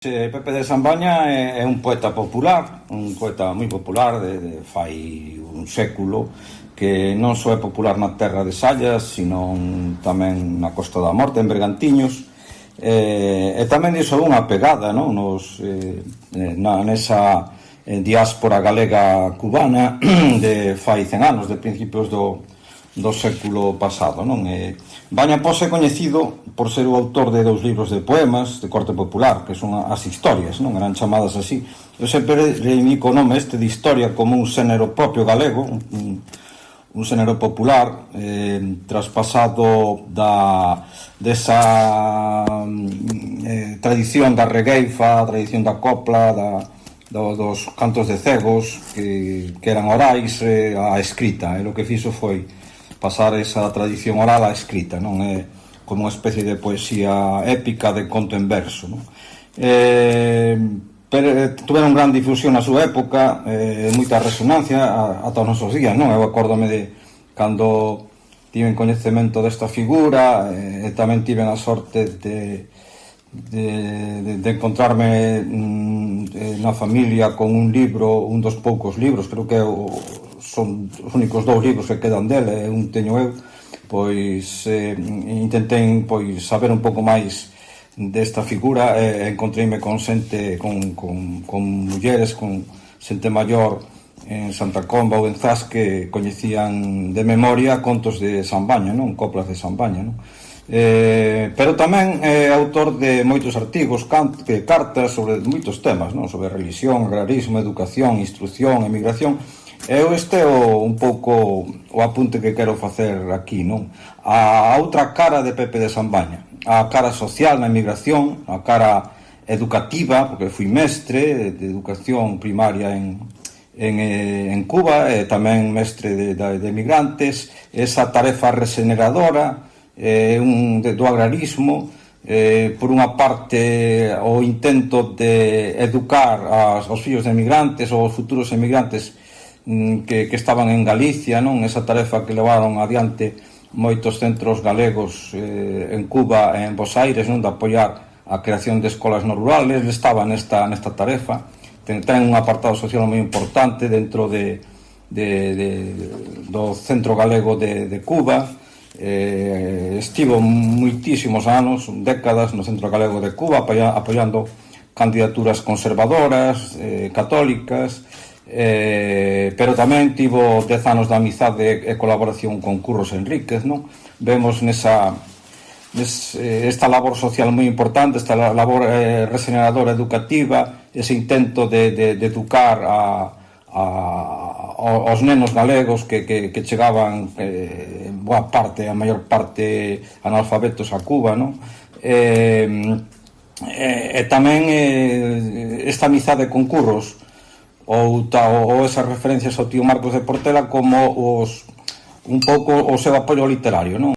Pepe de Sambaña é un poeta popular, un poeta moi popular de fai un século, que non só é popular na terra de Sallas, sino tamén na Costa da Morte, en Bergantiños, e tamén diso unha pegada, non? Nesa diáspora galega cubana de fai 100 anos, de principios do século pasado, non? Baña Pos é coñecido por ser o autor de 2 libros de poemas de corte popular, que son as historias, non? Eran chamadas así. Eu sempre reivindico o nome este de historia como un xénero propio galego, un xénero popular, traspasado desa tradición da regueifa, tradición da copla, dos cantos de cegos que eran orais á escrita, e o que fixo foi pasar esa tradición oral á escrita, non? É como unha especie de poesía épica de conto en verso, non? Pero tuveron gran difusión na súa época, moita resonancia ata os nosos días, non? Eu acórdome de cando tiven coñecemento desta figura, e tamén tiven a sorte de encontrarme na familia con un libro, un dos poucos libros, creo que son os únicos 2 libros que quedan dele, un teño eu, pois intentei saber un pouco máis desta figura, e encontreime con xente, con mulleres, con xente maior en Santa Comba ou en Zas que coñecían de memoria contos de Sambaña, non? Coplas de Sambaña, non? Pero tamén é autor de moitos artigos, cartas sobre moitos temas, non? Sobre religión, agrarismo, educación, instrucción, emigración. Este é un pouco o apunte que quero facer aquí, non? A outra cara de Pepe de Sambaña, a cara social na emigración, a cara educativa, porque fui mestre de educación primaria en Cuba, e tamén mestre de emigrantes, esa tarefa regeneradora do agrarismo, por unha parte o intento de educar aos fillos de emigrantes ou aos futuros emigrantes que estaban en Galicia, non? Esa tarefa que levaron adiante moitos centros galegos en Cuba e en Bos Aires, non? De apoiar a creación de escolas no rurales, estaba nesta tarefa. Ten un apartado social moi importante dentro do Centro Galego de Cuba. Estivo moitísimos anos, décadas, no Centro Galego de Cuba apoiando candidaturas conservadoras, católicas, pero tamén tivo 10 anos de amizade e colaboración con Curros Enríquez, non? Vemos esta labor social moi importante, esta labor regeneradora educativa, ese intento de educar aos nenos galegos que chegaban a maior parte analfabetos a Cuba, non? E tamén esta amizade con Curros ou esas referencias ao tío Marcos de Portela como un pouco o seu apoio literario, non?